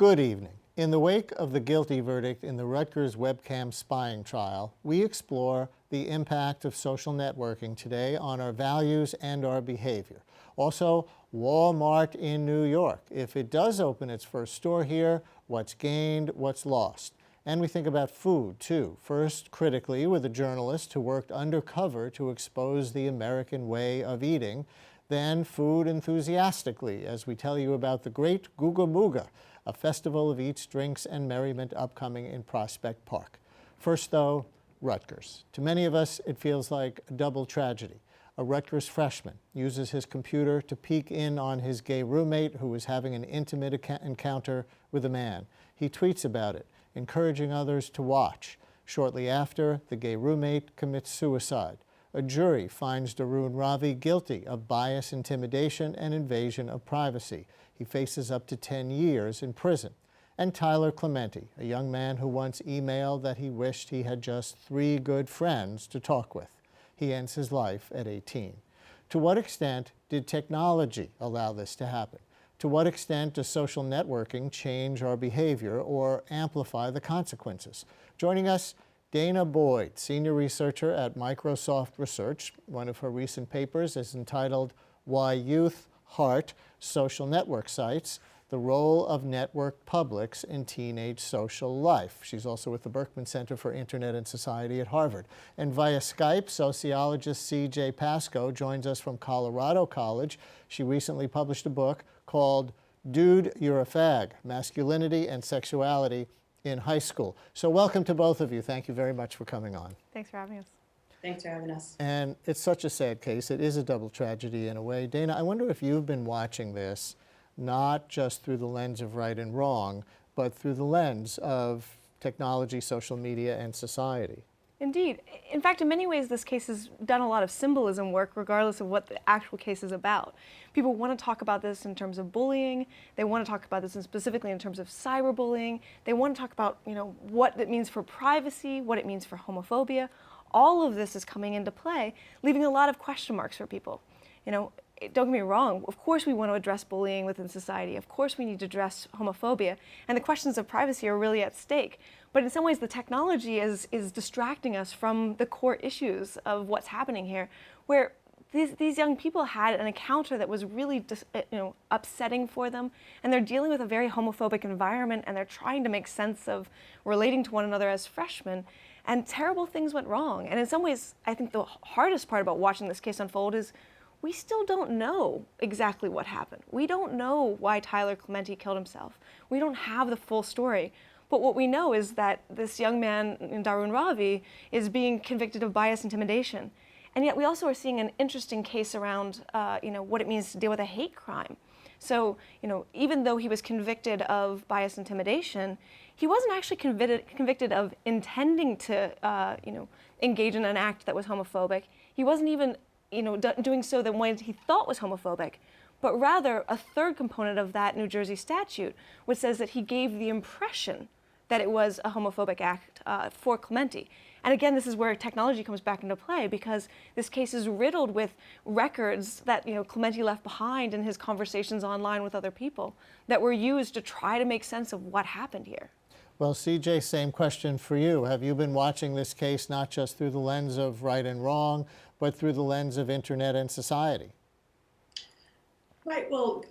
Good evening. In the wake of the guilty verdict in the Rutgers webcam spying trial, we explore the impact of social networking today on our values and our behavior. Also, Walmart in New York. If it does open its first store here, what's gained, what's lost? And we think about food, too. First, critically, with a journalist who worked undercover to expose the American way of eating. Then, food enthusiastically, as we tell you about the Great GoogaMooga, a festival of eats, drinks, and merriment upcoming in Prospect Park. First, though, Rutgers. To many of us, it feels like a double tragedy. A Rutgers freshman uses his computer to peek in on his gay roommate who is having an intimate encounter with a man. He tweets about it, encouraging others to watch. Shortly after, the gay roommate commits suicide. A jury finds Darun Ravi guilty of bias, intimidation, and invasion of privacy. He faces up to 10 years in prison. And Tyler Clementi, a young man who once emailed that he wished he had just 3 good friends to talk with. He ends his life at 18. To what extent did technology allow this to happen? To what extent does social networking change our behavior or amplify the consequences? Joining us, Danah Boyd, senior researcher at Microsoft Research. One of her recent papers is entitled Why Youth Heart Social Network Sites, the Role of Network Publics in Teenage Social Life. She's also with the Berkman Center for Internet and Society at Harvard. And via Skype, sociologist C.J. Pascoe joins us from Colorado College. She recently published a book called Dude, You're a Fag, Masculinity and Sexuality in High School. So welcome to both of you. Thank you very much for coming on. Thanks for having us. Thanks for having us. And it's such a sad case. It is a double tragedy in a way. Danah, I wonder if you've been watching this not just through the lens of right and wrong, but through the lens of technology, social media, and society. Indeed. In fact, in many ways, this case has done a lot of symbolism work regardless of what the actual case is about. People want to talk about this in terms of bullying. They want to talk about this specifically in terms of cyberbullying. They want to talk about, what it means for privacy, what it means for homophobia. All of this is coming into play, leaving a lot of question marks for people. Don't get me wrong, of course we want to address bullying within society. Of course we need to address homophobia. And the questions of privacy are really at stake. But in some ways the technology is distracting us from the core issues of what's happening here, where these young people had an encounter that was really upsetting for them, and they're dealing with a very homophobic environment, and they're trying to make sense of relating to one another as freshmen, and terrible things went wrong. And in some ways, I think the hardest part about watching this case unfold is we still don't know exactly what happened. We don't know why Tyler Clementi killed himself. We don't have the full story. But what we know is that this young man, Darun Ravi, is being convicted of bias intimidation. And yet we also are seeing an interesting case around what it means to deal with a hate crime. So, even though he was convicted of bias intimidation, he wasn't actually convicted of intending to engage in an act that was homophobic. He wasn't even doing so that what he thought was homophobic, but rather a third component of that New Jersey statute, which says that he gave the impression that it was a homophobic act for Clementi. And again, this is where technology comes back into play, because this case is riddled with records that Clementi left behind in his conversations online with other people that were used to try to make sense of what happened here. Well, CJ, same question for you. Have you been watching this case not just through the lens of right and wrong, but through the lens of internet and society? Right. Well,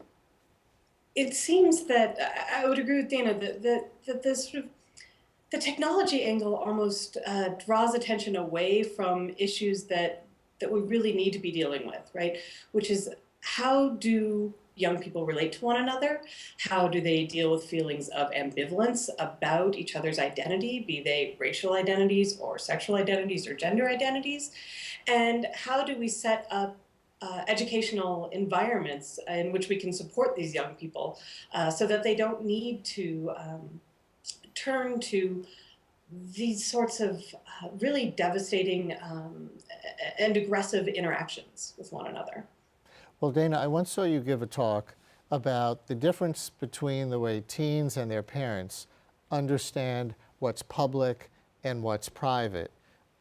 it seems that I would agree with Danah that this sort of the technology angle almost draws attention away from issues that we really need to be dealing with, right? Which is, how do young people relate to one another? How do they deal with feelings of ambivalence about each other's identity, be they racial identities or sexual identities or gender identities? And how do we set up educational environments in which we can support these young people so that they don't need to turn to these sorts of really devastating and aggressive interactions with one another? Well, Danah, I once saw you give a talk about the difference between the way teens and their parents understand what's public and what's private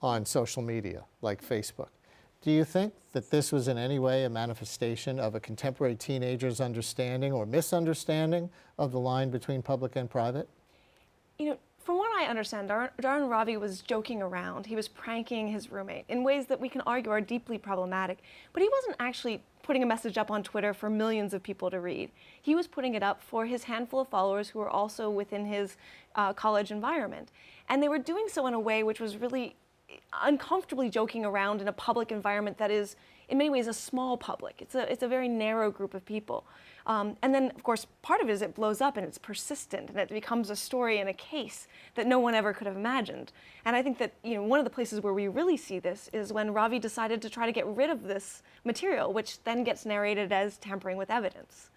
on social media, like Facebook. Do you think that this was in any way a manifestation of a contemporary teenager's understanding or misunderstanding of the line between public and private? From what I understand, Darren Ravi was joking around. He was pranking his roommate in ways that we can argue are deeply problematic. But he wasn't actually putting a message up on Twitter for millions of people to read. He was putting it up for his handful of followers who were also within his college environment. And they were doing so in a way which was really uncomfortably joking around in a public environment that is, in many ways, a small public. It's a very narrow group of people. And then, of course, part of it is it blows up and it's persistent and it becomes a story and a case that no one ever could have imagined. And I think that one of the places where we really see this is when Ravi decided to try to get rid of this material, which then gets narrated as tampering with evidence.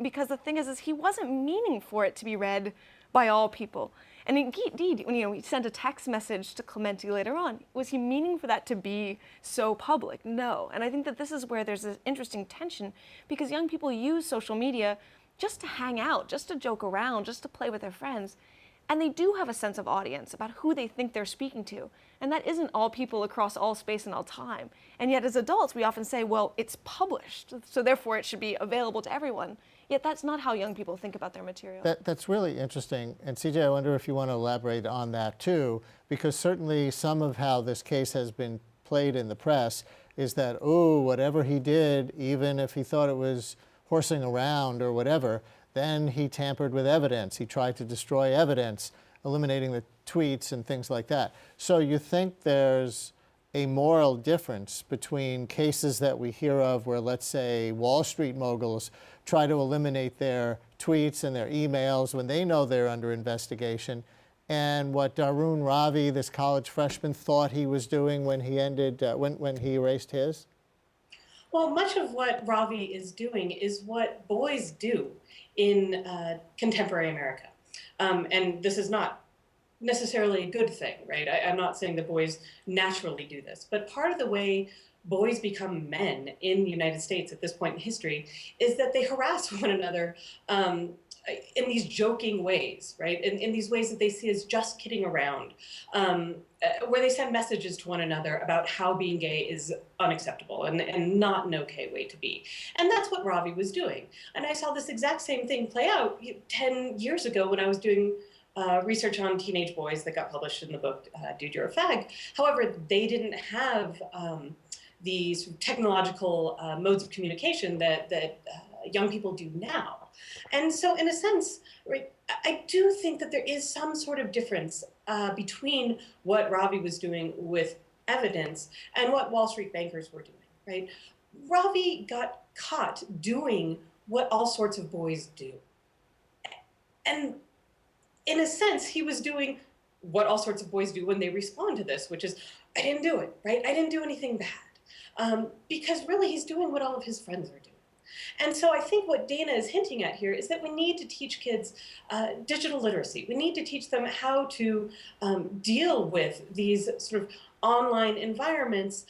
Because the thing is he wasn't meaning for it to be read by all people. And indeed, when he sent a text message to Clementi later on, was he meaning for that to be so public? No. And I think that this is where there's this interesting tension, because young people use social media just to hang out, just to joke around, just to play with their friends. And they do have a sense of audience about who they think they're speaking to. And that isn't all people across all space and all time. And yet as adults, we often say, well, it's published, so therefore it should be available to everyone. Yet that's not how young people think about their material. That's really interesting. And CJ, I wonder if you want to elaborate on that too, because certainly some of how this case has been played in the press is that, oh, whatever he did, even if he thought it was horsing around or whatever, then he tampered with evidence. He tried to destroy evidence, eliminating the tweets and things like that. So you think there's a moral difference between cases that we hear of where, let's say, Wall Street moguls try to eliminate their tweets and their emails when they know they're under investigation, and what Darun Ravi, this college freshman, thought he was doing when he when he erased his? Well, much of what Ravi is doing is what boys do in contemporary America. And this is not necessarily a good thing, right? I'm not saying that boys naturally do this, but part of the way boys become men in the United States at this point in history is that they harass one another in these joking ways, right? In these ways that they see as just kidding around, where they send messages to one another about how being gay is unacceptable and not an okay way to be. And that's what Ravi was doing. And I saw this exact same thing play out 10 years ago when I was doing research on teenage boys that got published in the book, Dude, You're a Fag. However, they didn't have these technological modes of communication that young people do now. And so in a sense, right, I do think that there is some sort of difference between what Ravi was doing with evidence and what Wall Street bankers were doing, right? Ravi got caught doing what all sorts of boys do. And in a sense, he was doing what all sorts of boys do when they respond to this, which is, I didn't do it, right? I didn't do anything bad. Because really, he's doing what all of his friends are doing. And so I think what Danah is hinting at here is that we need to teach kids digital literacy. We need to teach them how to deal with these sort of online environments,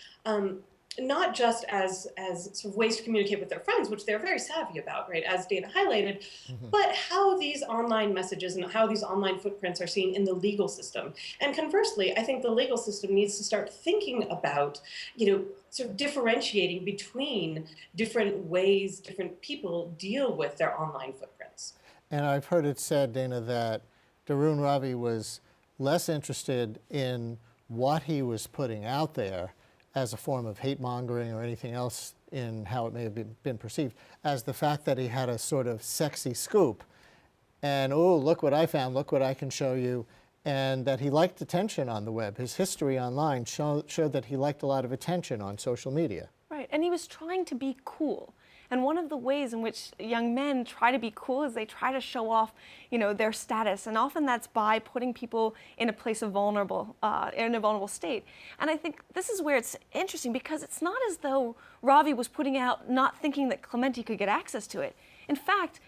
not just as sort of ways to communicate with their friends, which they're very savvy about, right, as Danah highlighted, but how these online messages and how these online footprints are seen in the legal system. And conversely, I think the legal system needs to start thinking about, sort of differentiating between different ways different people deal with their online footprints. And I've heard it said, Danah, that Darun Ravi was less interested in what he was putting out there as a form of hate mongering or anything else in how it may have been perceived, as the fact that he had a sort of sexy scoop and, oh, look what I found, look what I can show you, and that he liked attention on the web. His history online showed that he liked a lot of attention on social media. Right, and he was trying to be cool. And one of the ways in which young men try to be cool is they try to show off, their status, and often that's by putting people in a place of in a vulnerable state. And I think this is where it's interesting, because it's not as though Ravi was putting out not thinking that Clementi could get access to it. In fact,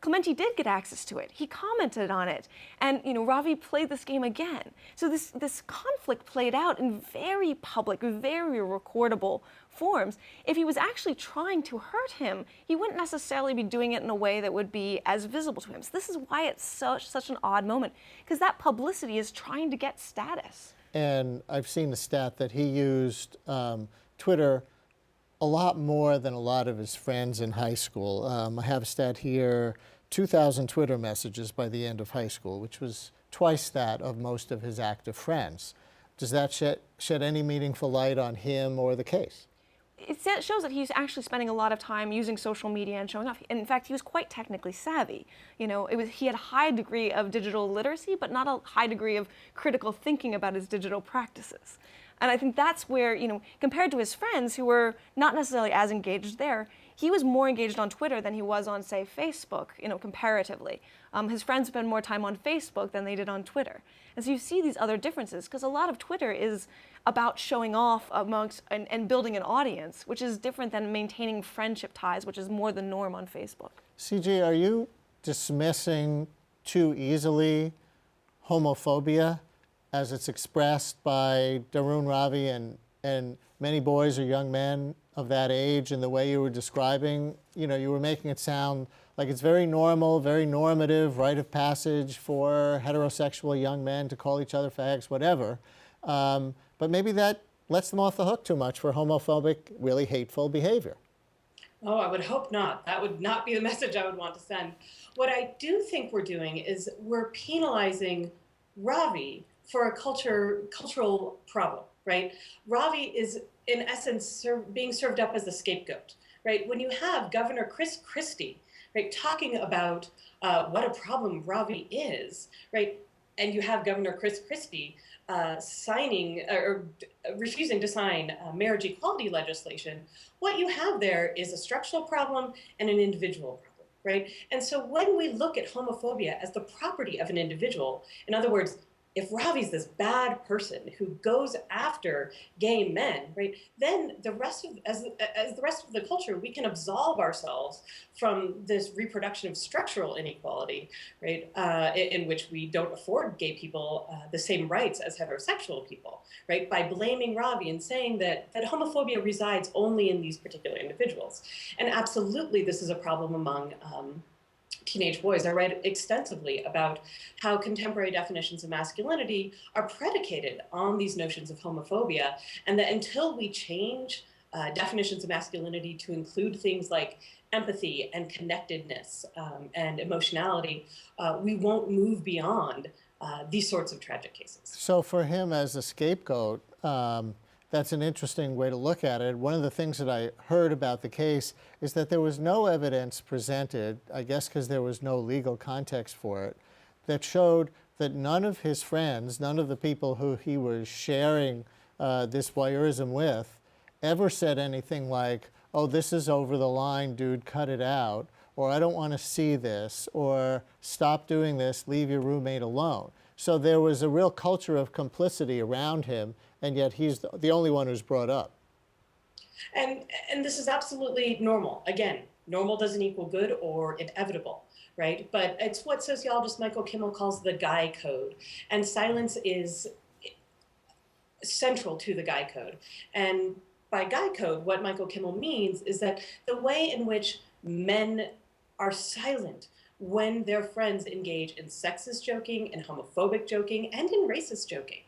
Clementi did get access to it. He commented on it, and Ravi played this game again. So this conflict played out in very public, very recordable forms. If he was actually trying to hurt him, he wouldn't necessarily be doing it in a way that would be as visible to him. So this is why it's such an odd moment, because that publicity is trying to get status. And I've seen the stat that he used Twitter a lot more than a lot of his friends in high school. I have a stat here, 2,000 Twitter messages by the end of high school, which was twice that of most of his active friends. Does that shed any meaningful light on him or the case? It shows that he's actually spending a lot of time using social media and showing off. In fact, he was quite technically savvy. You know, he had a high degree of digital literacy, but not a high degree of critical thinking about his digital practices. And I think that's where, you know, compared to his friends who were not necessarily as engaged there, he was more engaged on Twitter than he was on, say, Facebook, you know, comparatively. His friends spend more time on Facebook than they did on Twitter. And so you see these other differences, because a lot of Twitter is about showing off amongst and building an audience, which is different than maintaining friendship ties, which is more the norm on Facebook. CG, are you dismissing too easily homophobia as it's expressed by Darun Ravi and many boys or young men of that age, and the way you were describing? You know, you were making it sound like it's very normal, very normative, rite of passage for heterosexual young men to call each other fags, whatever. But maybe that lets them off the hook too much for homophobic, really hateful behavior. Oh, I would hope not. That would not be the message I would want to send. What I do think we're doing is we're penalizing Ravi for a cultural problem, right? Ravi is, in essence, being served up as the scapegoat, right? When you have Governor Chris Christie, right, talking about what a problem Ravi is, right, and you have Governor Chris Christie signing or refusing to sign marriage equality legislation, what you have there is a structural problem and an individual problem, right? And so when we look at homophobia as the property of an individual, in other words, if Ravi's this bad person who goes after gay men, right, then the rest of, as the rest of the culture, we can absolve ourselves from this reproduction of structural inequality, right, in which we don't afford gay people the same rights as heterosexual people, right, by blaming Ravi and saying that homophobia resides only in these particular individuals. And absolutely, this is a problem among teenage boys. I write extensively about how contemporary definitions of masculinity are predicated on these notions of homophobia, and that until we change definitions of masculinity to include things like empathy and connectedness and emotionality, we won't move beyond these sorts of tragic cases. So for him as a scapegoat, that's an interesting way to look at it. One of the things that I heard about the case is that there was no evidence presented, I guess because there was no legal context for it, that showed that none of his friends, none of the people who he was sharing this voyeurism with, ever said anything like, oh, this is over the line, dude, cut it out, or I don't want to see this, or stop doing this, leave your roommate alone. So there was a real culture of complicity around him, and yet he's the only one who's brought up. And this is absolutely normal. Again, normal doesn't equal good or inevitable, right? But it's what sociologist Michael Kimmel calls the guy code. And silence is central to the guy code. And by guy code, what Michael Kimmel means is that the way in which men are silent when their friends engage in sexist joking, in homophobic joking, and in racist joking.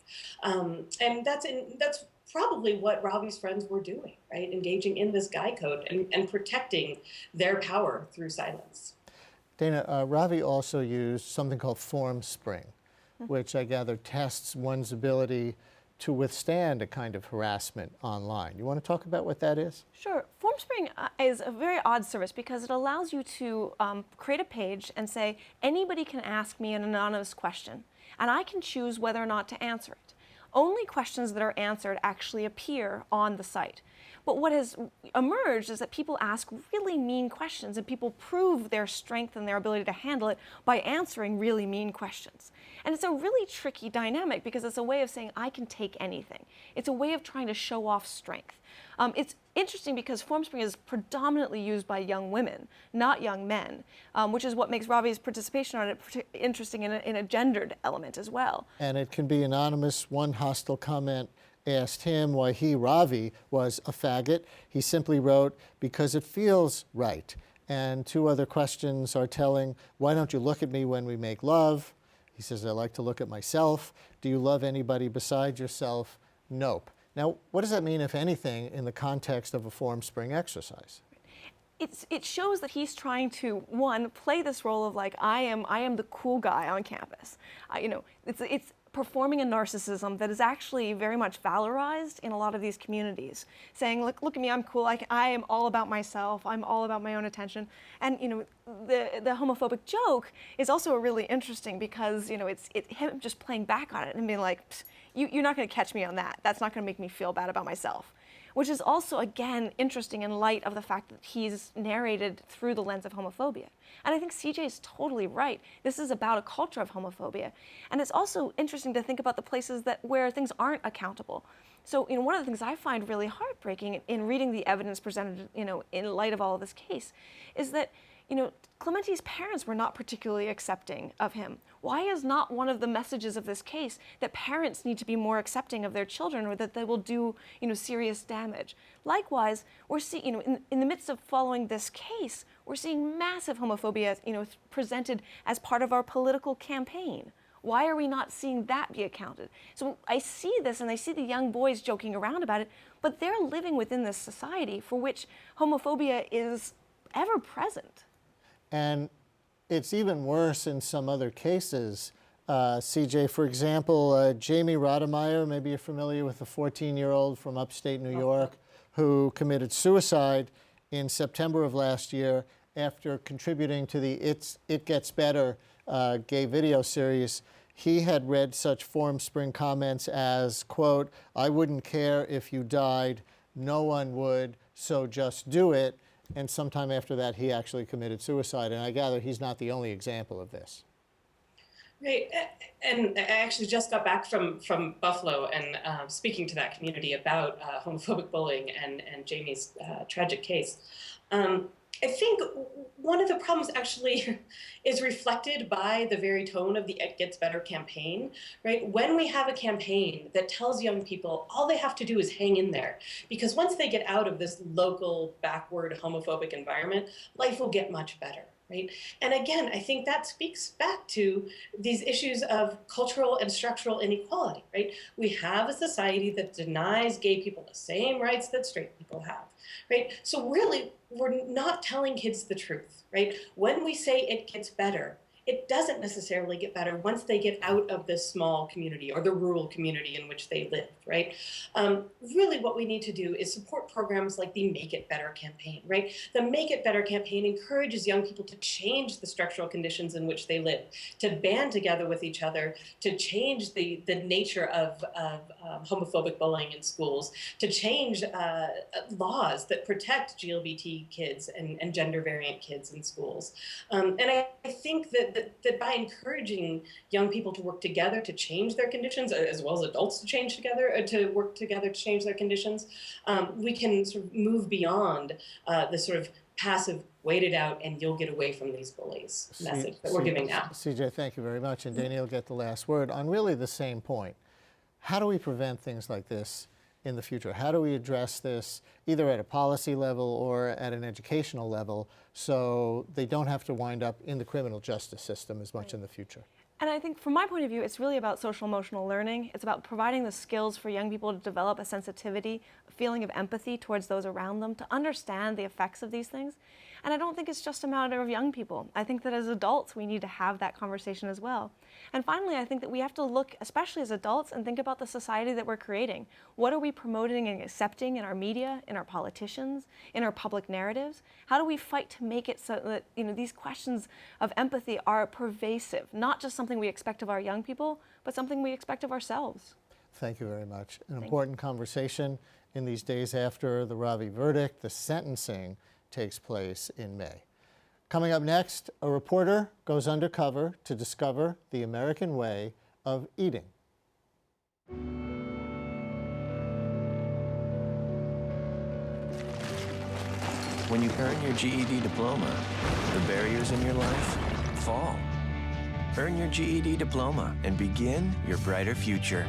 And that's probably what Ravi's friends were doing, right? Engaging in this guy code and protecting their power through silence. Danah, Ravi also used something called FormSpring, which I gather tests one's ability to withstand a kind of harassment online. You want to talk about what that is? Sure. FormSpring is a very odd service because it allows you to create a page and say, anybody can ask me an anonymous question, and I can choose whether or not to answer it. Only questions that are answered actually appear on the site. But what has emerged is that people ask really mean questions, and people prove their strength and their ability to handle it by answering really mean questions. And it's a really tricky dynamic because it's a way of saying, I can take anything. It's a way of trying to show off strength. It's interesting because FormSpring is predominantly used by young women, not young men, which is what makes Ravi's participation on it interesting in a gendered element as well. And it can be anonymous. One hostile comment asked him why he, Ravi, was a faggot. He simply wrote, because it feels right. And two other questions are telling, why don't you look at me when we make love? He says, I like to look at myself. Do you love anybody besides yourself? Nope. Now, what does that mean, if anything, in the context of a Form Spring exercise? It shows that he's trying to, one, play this role of like, I am the cool guy on campus. It's performing a narcissism that is actually very much valorized in a lot of these communities, saying, look at me, I'm cool, I am all about myself, I'm all about my own attention. And the homophobic joke is also really interesting because it's him just playing back on it and being like, you're not going to catch me on that. That's not going to make me feel bad about myself. Which is also, again, interesting in light of the fact that he's narrated through the lens of homophobia. And I think CJ is totally right. This is about a culture of homophobia. And it's also interesting to think about the places where things aren't accountable. So one of the things I find really heartbreaking in reading the evidence presented in light of all of this case is that Clementi's parents were not particularly accepting of him. Why is not one of the messages of this case that parents need to be more accepting of their children, or that they will do, serious damage? Likewise, we're seeing, in the midst of following this case, we're seeing massive homophobia, presented as part of our political campaign. Why are we not seeing that be accounted? So I see this, and I see the young boys joking around about it, but they're living within this society for which homophobia is ever present. And it's even worse in some other cases. CJ, for example, Jamie Rodemeyer, maybe you're familiar with the 14-year-old from upstate New York who committed suicide in September of last year after contributing to the It Gets Better gay video series. He had read such Form Spring comments as, quote, "I wouldn't care if you died, no one would, so just do it." And sometime after that, he actually committed suicide. And I gather he's not the only example of this. Right. And I actually just got back from Buffalo and speaking to that community about homophobic bullying and Jamie's tragic case. I think one of the problems actually is reflected by the very tone of the It Gets Better campaign, right? When we have a campaign that tells young people all they have to do is hang in there, because once they get out of this local, backward, homophobic environment, life will get much better. Right? And again, I think that speaks back to these issues of cultural and structural inequality, right? We have a society that denies gay people the same rights that straight people have, right? So really, we're not telling kids the truth, right? When we say it gets better, it doesn't necessarily get better once they get out of this small community or the rural community in which they live, right? Really what we need to do is support programs like the Make It Better campaign, right? The Make It Better campaign encourages young people to change the structural conditions in which they live, to band together with each other, to change the nature of homophobic bullying in schools, to change laws that protect LGBT kids and gender variant kids in schools. And I think that by encouraging young people to work together to change their conditions, as well as adults to change together, to work together to change their conditions, we can sort of move beyond this sort of passive, wait it out and you'll get away from these bullies message that we're giving now. CJ, thank you very much. And Danah, you'll get the last word on really the same point. How do we prevent things like this in the future? How do we address this either at a policy level or at an educational level so they don't have to wind up in the criminal justice system as much in the future? And I think from my point of view, it's really about social emotional learning. It's about providing the skills for young people to develop a sensitivity, a feeling of empathy towards those around them, to understand the effects of these things. And I don't think it's just a matter of young people. I think that as adults, we need to have that conversation as well. And finally, I think that we have to look, especially as adults, and think about the society that we're creating. What are we promoting and accepting in our media, in our politicians, in our public narratives? How do we fight to make it so that these questions of empathy are pervasive, not just something we expect of our young people, but something we expect of ourselves? Thank you very much. An important conversation in these days after the Ravi verdict. The sentencing takes place in May. Coming up next, a reporter goes undercover to discover the American way of eating. When you earn your GED diploma, the barriers in your life fall. Earn your GED diploma and begin your brighter future.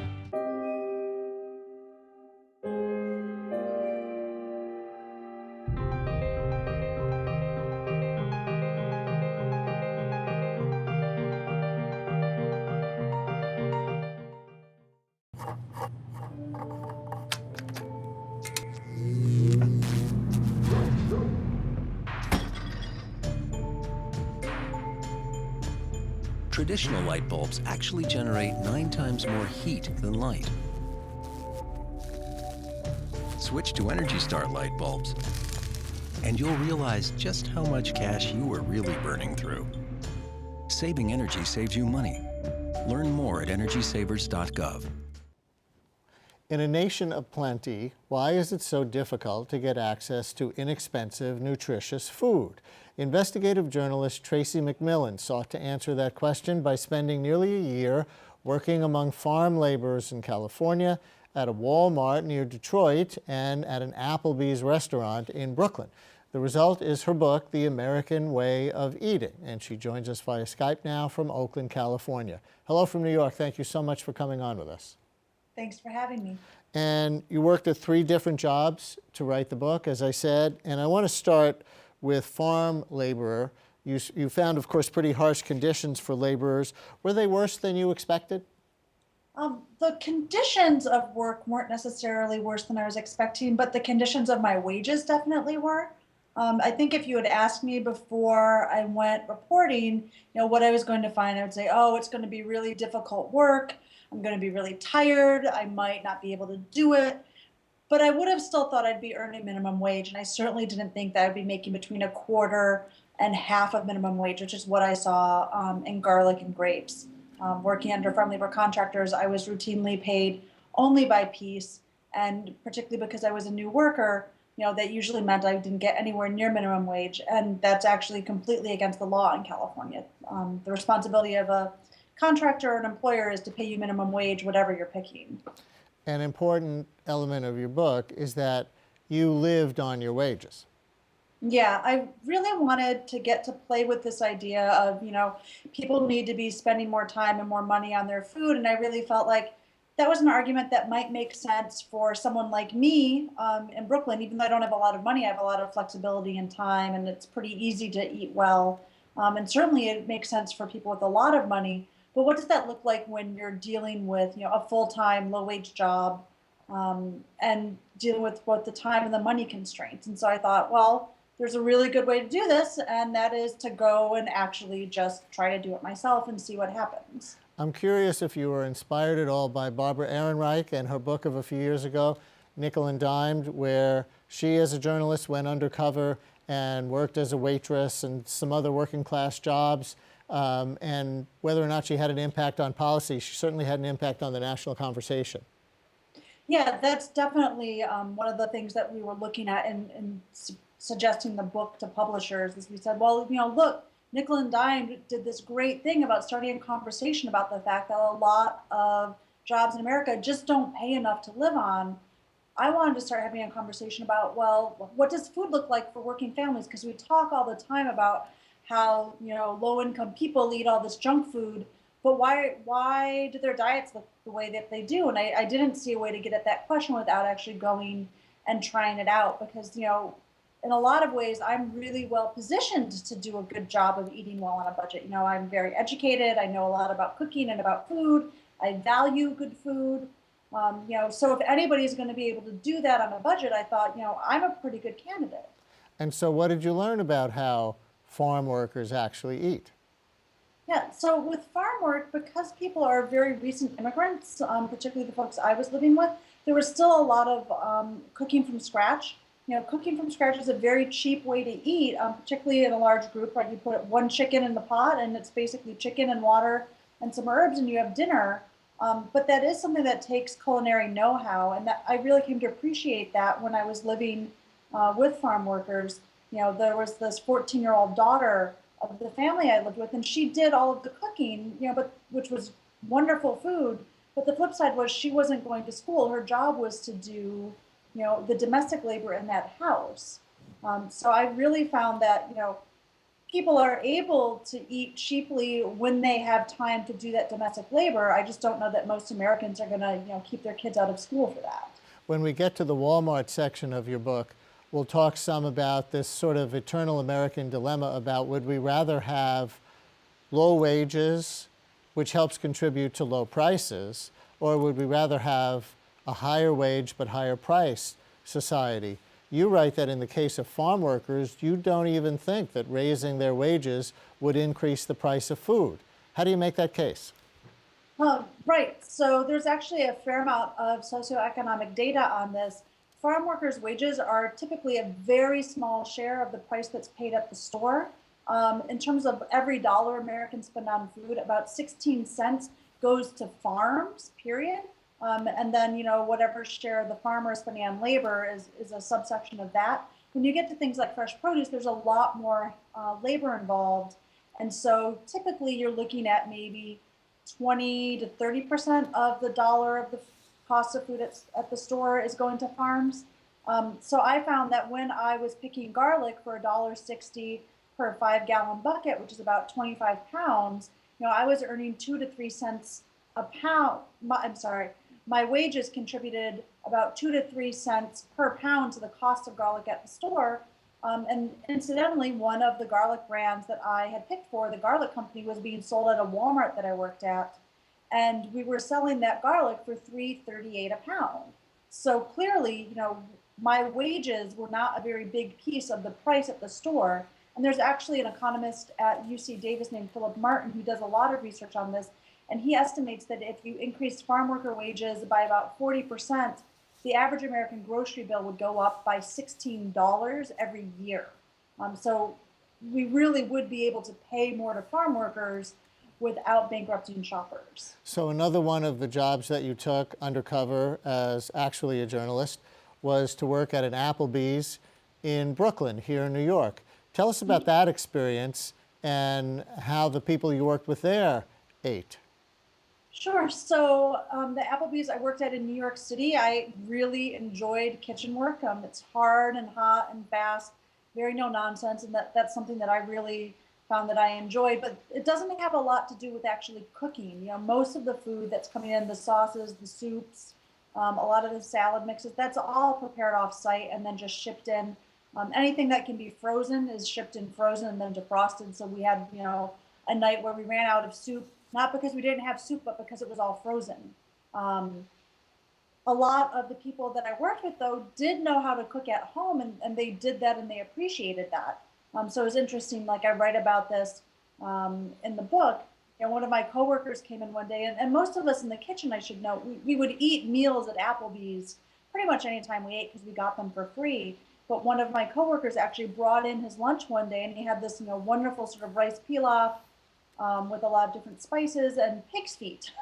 Traditional light bulbs actually generate 9 times more heat than light. Switch to Energy Star light bulbs, and you'll realize just how much cash you were really burning through. Saving energy saves you money. Learn more at EnergySavers.gov. In a nation of plenty, why is it so difficult to get access to inexpensive, nutritious food? Investigative journalist Tracie McMillan sought to answer that question by spending nearly a year working among farm laborers in California, at a Walmart near Detroit, and at an Applebee's restaurant in Brooklyn. The result is her book, The American Way of Eating, and she joins us via Skype now from Oakland, California. Hello from New York. Thank you so much for coming on with us. Thanks for having me. And you worked at 3 different jobs to write the book, as I said, and I want to start with farm laborer. You found, of course, pretty harsh conditions for laborers. Were they worse than you expected? The conditions of work weren't necessarily worse than I was expecting, but the conditions of my wages definitely were. I think if you had asked me before I went reporting, what I was going to find, I would say, oh, it's going to be really difficult work. I'm going to be really tired. I might not be able to do it. But I would have still thought I'd be earning minimum wage. And I certainly didn't think that I'd be making between a quarter and half of minimum wage, which is what I saw in garlic and grapes. Working under farm labor contractors, I was routinely paid only by piece. And particularly because I was a new worker, that usually meant I didn't get anywhere near minimum wage. And that's actually completely against the law in California. The responsibility of a contractor or an employer is to pay you minimum wage, whatever you're picking. An important element of your book is that you lived on your wages. Yeah, I really wanted to get to play with this idea of, people need to be spending more time and more money on their food. And I really felt like that was an argument that might make sense for someone like me in Brooklyn. Even though I don't have a lot of money, I have a lot of flexibility and time, and it's pretty easy to eat well. And certainly it makes sense for people with a lot of money. But what does that look like when you're dealing with, a full-time, low-wage job and dealing with both the time and the money constraints? And so I thought, well, there's a really good way to do this, and that is to go and actually just try to do it myself and see what happens. I'm curious if you were inspired at all by Barbara Ehrenreich and her book of a few years ago, Nickel and Dimed, where she, as a journalist, went undercover and worked as a waitress and some other working class jobs. And whether or not she had an impact on policy, she certainly had an impact on the national conversation. Yeah, that's definitely one of the things that we were looking at in suggesting the book to publishers. Is we said, well, look, Nickel and Dime did this great thing about starting a conversation about the fact that a lot of jobs in America just don't pay enough to live on. I wanted to start having a conversation about, well, what does food look like for working families? Because we talk all the time about how, low-income people eat all this junk food, but why do their diets look the way that they do? And I didn't see a way to get at that question without actually going and trying it out, because, in a lot of ways, I'm really well positioned to do a good job of eating well on a budget. I'm very educated. I know a lot about cooking and about food. I value good food. So if anybody's going to be able to do that on a budget, I thought, I'm a pretty good candidate. And so what did you learn about how farm workers actually eat? Yeah, so with farm work, because people are very recent immigrants, particularly the folks I was living with, there was still a lot of cooking from scratch. Cooking from scratch is a very cheap way to eat, particularly in a large group. Right? You put one chicken in the pot, and it's basically chicken and water and some herbs, and you have dinner. But that is something that takes culinary know-how, and that I really came to appreciate that when I was living with farm workers. There was this 14-year-old daughter of the family I lived with, and she did all of the cooking, which was wonderful food. But the flip side was she wasn't going to school. Her job was to do, the domestic labor in that house. So I really found that, people are able to eat cheaply when they have time to do that domestic labor. I just don't know that most Americans are going to, keep their kids out of school for that. When we get to the Walmart section of your book, we'll talk some about this sort of eternal American dilemma about would we rather have low wages, which helps contribute to low prices, or would we rather have a higher wage but higher price society? You write that in the case of farm workers, you don't even think that raising their wages would increase the price of food. How do you make that case? Right. So there's actually a fair amount of socioeconomic data on this. Farm workers' wages are typically a very small share of the price that's paid at the store. In terms of every dollar Americans spend on food, about 16 cents goes to farms, period. And then, whatever share the farmer is spending on labor is a subsection of that. When you get to things like fresh produce, there's a lot more labor involved. And so typically you're looking at maybe 20 to 30% of the dollar of the cost of food at the store is going to farms. So I found that when I was picking garlic for $1.60 per 5-gallon bucket, which is about 25 pounds, I was earning 2 to 3 cents a pound. My wages contributed about 2 to 3 cents per pound to the cost of garlic at the store. And incidentally, one of the garlic brands that I had picked for, the garlic company, was being sold at a Walmart that I worked at. And we were selling that garlic for $3.38 a pound. So clearly, my wages were not a very big piece of the price at the store. And there's actually an economist at UC Davis named Philip Martin who does a lot of research on this. And he estimates that if you increased farm worker wages by about 40%, the average American grocery bill would go up by $16 every year. So we really would be able to pay more to farm workers without bankrupting shoppers. So another one of the jobs that you took undercover as actually a journalist was to work at an Applebee's in Brooklyn, here in New York. Tell us about that experience and how the people you worked with there ate. Sure. So the Applebee's I worked at in New York City, I really enjoyed kitchen work. It's hard and hot and fast, very no nonsense, and that's something that I really found that I enjoyed. But it doesn't have a lot to do with actually cooking. Most of the food that's coming in, the sauces, the soups, a lot of the salad mixes, that's all prepared off-site and then just shipped in. Anything that can be frozen is shipped in frozen and then defrosted. So we had, a night where we ran out of soup. Not because we didn't have soup, but because it was all frozen. A lot of the people that I worked with, though, did know how to cook at home, and they did that and they appreciated that. So it was interesting, like I write about this in the book. One of my coworkers came in one day, and most of us in the kitchen, I should note, we would eat meals at Applebee's pretty much anytime we ate because we got them for free. But one of my coworkers actually brought in his lunch one day, and he had this wonderful sort of rice pilaf, with a lot of different spices and pig's feet,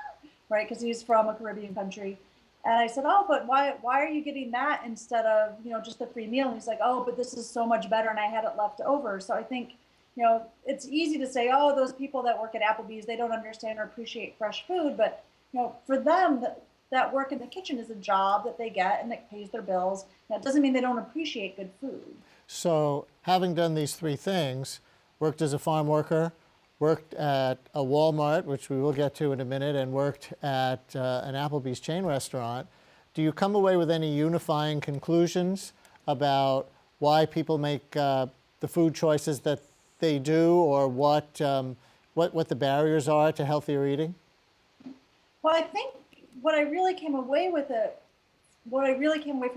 right? Because he's from a Caribbean country. And I said, oh, but why are you getting that instead of, just the free meal? And he's like, oh, but this is so much better and I had it left over. So I think, it's easy to say, oh, those people that work at Applebee's, they don't understand or appreciate fresh food. But, for them, that work in the kitchen is a job that they get and it pays their bills. That doesn't mean they don't appreciate good food. So having done these three things, worked as a farm worker, worked at a Walmart, which we will get to in a minute, and worked at an Applebee's chain restaurant, do you come away with any unifying conclusions about why people make the food choices that they do, or what the barriers are to healthier eating? Well, I think what I really came away from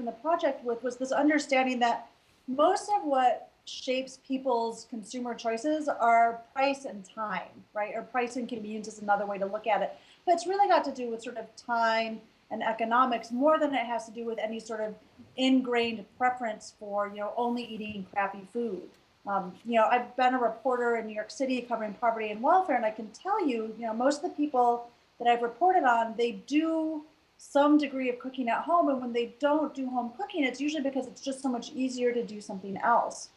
the project with was this understanding that most of what shapes people's consumer choices are price and time, right? Or price and convenience is another way to look at it. But it's really got to do with sort of time and economics more than it has to do with any sort of ingrained preference for, only eating crappy food. I've been a reporter in New York City covering poverty and welfare, and I can tell you, most of the people that I've reported on, they do some degree of cooking at home. And when they don't do home cooking, it's usually because it's just so much easier to do something else.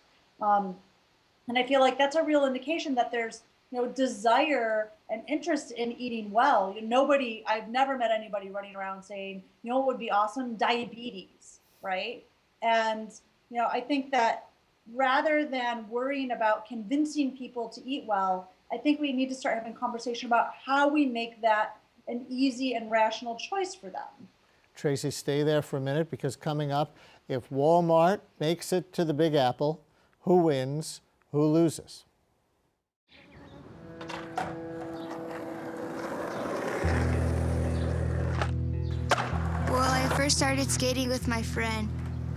And I feel like that's a real indication that there's, desire and interest in eating well. I've never met anybody running around saying, what would be awesome? Diabetes, right? And, I think that rather than worrying about convincing people to eat well, I think we need to start having a conversation about how we make that an easy and rational choice for them. Tracie, stay there for a minute, because coming up, if Walmart makes it to the Big Apple, who wins, who loses? Well, I first started skating with my friend.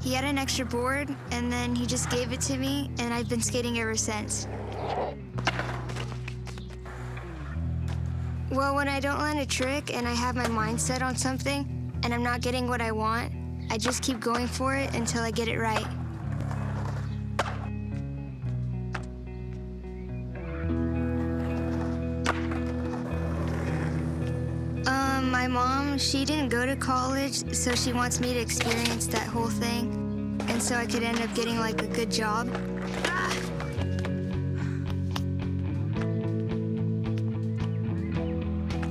He had an extra board, and then he just gave it to me, and I've been skating ever since. Well, when I don't land a trick and I have my mind set on something and I'm not getting what I want, I just keep going for it until I get it right. My mom, she didn't go to college, so she wants me to experience that whole thing, and so I could end up getting like a good job.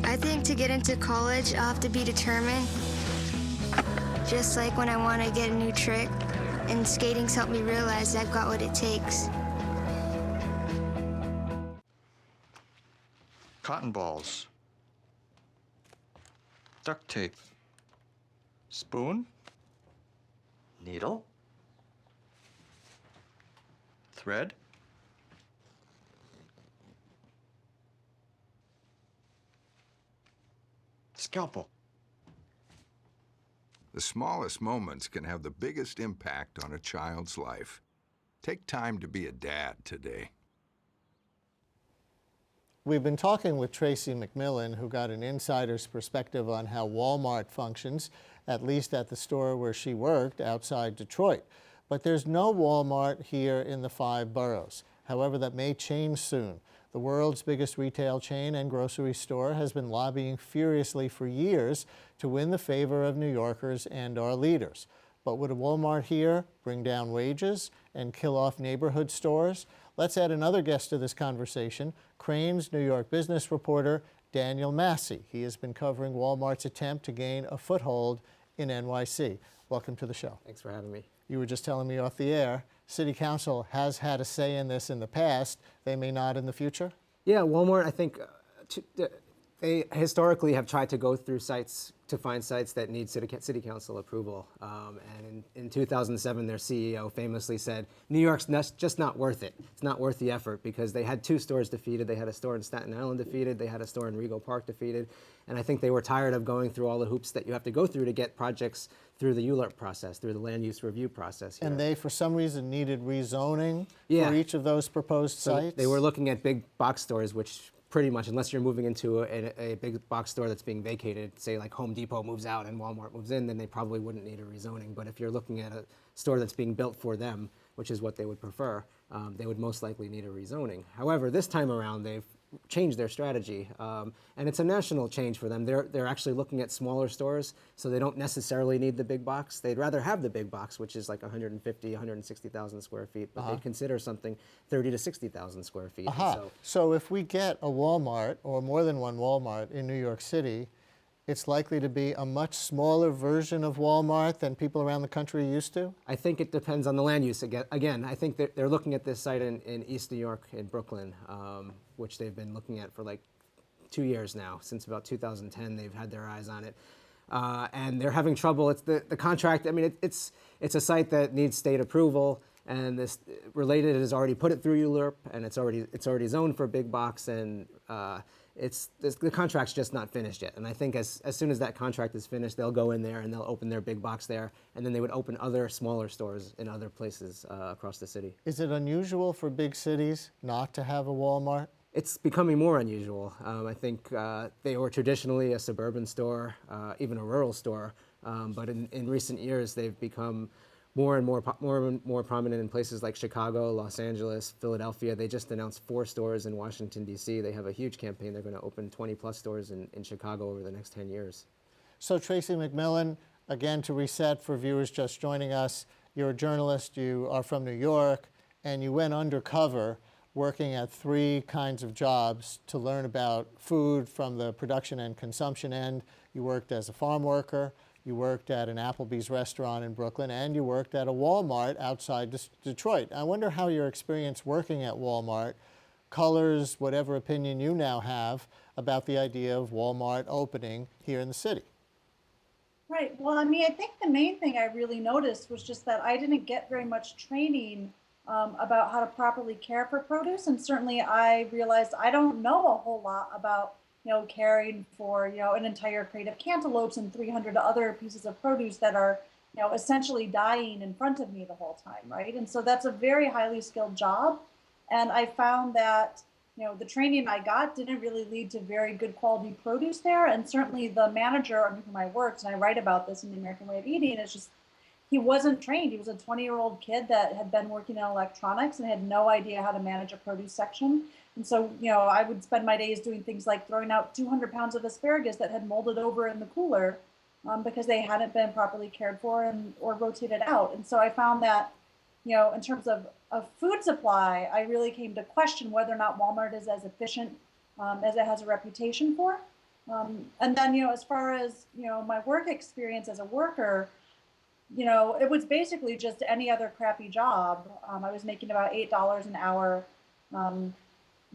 I think to get into college, I'll have to be determined, just like when I want to get a new trick, and skating's helped me realize I've got what it takes. Cotton balls. Duct tape. Spoon. Needle. Thread. Scalpel. The smallest moments can have the biggest impact on a child's life. Take time to be a dad today. We've been talking with Tracie McMillan, who got an insider's perspective on how Walmart functions, at least at the store where she worked outside Detroit. But there's no Walmart here in the 5 boroughs. However, that may change soon. The world's biggest retail chain and grocery store has been lobbying furiously for years to win the favor of New Yorkers and our leaders. But would a Walmart here bring down wages and kill off neighborhood stores? Let's add another guest to this conversation, Crain's New York business reporter, Daniel Massey. He has been covering Walmart's attempt to gain a foothold in NYC. Welcome to the show. Thanks for having me. You were just telling me off the air, City Council has had a say in this in the past. They may not in the future? Yeah, Walmart, I think, they historically have tried to go through sites to find sites that need city council approval. And in 2007, their CEO famously said, New York's just not worth it. It's not worth the effort, because they had 2 stores defeated. They had a store in Staten Island defeated. They had a store in Rego Park defeated. And I think they were tired of going through all the hoops that you have to go through to get projects through the ULURP process, through the land use review process here. And they, for some reason, needed rezoning Yeah. for each of those proposed sites? They were looking at big box stores, which pretty much, unless you're moving into a big box store that's being vacated, say like Home Depot moves out and Walmart moves in, then they probably wouldn't need a rezoning. But if you're looking at a store that's being built for them, which is what they would prefer, they would most likely need a rezoning. However, this time around, they've changed their strategy, and it's a national change for them. They're actually looking at smaller stores, so they don't necessarily need the big box. They'd rather have the big box, which is like 150, 160,000 square feet, but they'd consider something 30 to 60,000 square feet. So if we get a Walmart, or more than one Walmart in New York City, it's likely to be a much smaller version of Walmart than people around the country are used to? I think it depends on the land use. Again, I think they're looking at this site in East New York, in Brooklyn, which they've been looking at for like 2 years now. Since about 2010, they've had their eyes on it. And they're having trouble. It's the contract. I mean, it's a site that needs state approval, and this Related has already put it through ULURP, and it's already zoned for big box, and the contract's just not finished yet. And I think as soon as that contract is finished, they'll go in there and they'll open their big box there, and then they would open other smaller stores in other places across the city. Is it unusual for big cities not to have a Walmart? It's becoming more unusual. I think they were traditionally a suburban store, even a rural store, but in recent years they've become more and more prominent in places like Chicago, Los Angeles, Philadelphia. They just announced 4 stores in Washington, D.C. They have a huge campaign. They're going to open 20-plus stores in Chicago over the next 10 years. So Tracie McMillan, again, to reset for viewers just joining us, you're a journalist, you are from New York, and you went undercover working at 3 kinds of jobs to learn about food from the production and consumption end. You worked as a farm worker, you worked at an Applebee's restaurant in Brooklyn, and you worked at a Walmart outside Detroit. I wonder how your experience working at Walmart colors whatever opinion you now have about the idea of Walmart opening here in the city. Right. Well, I mean, I think the main thing I really noticed was just that I didn't get very much training about how to properly care for produce. And certainly I realized I don't know a whole lot about caring for, an entire crate of cantaloupes and 300 other pieces of produce that are, essentially dying in front of me the whole time, right? And so that's a very highly skilled job. And I found that the training I got didn't really lead to very good quality produce there. And certainly the manager under whom I worked, and I write about this in The American Way of Eating, it's just, he wasn't trained. He was a 20-year-old kid that had been working in electronics and had no idea how to manage a produce section. And so, I would spend my days doing things like throwing out 200 pounds of asparagus that had molded over in the cooler because they hadn't been properly cared for or rotated out. And so I found that, in terms of food supply, I really came to question whether or not Walmart is as efficient as it has a reputation for. And then, as far as, my work experience as a worker, it was basically just any other crappy job. I was making about $8 an hour.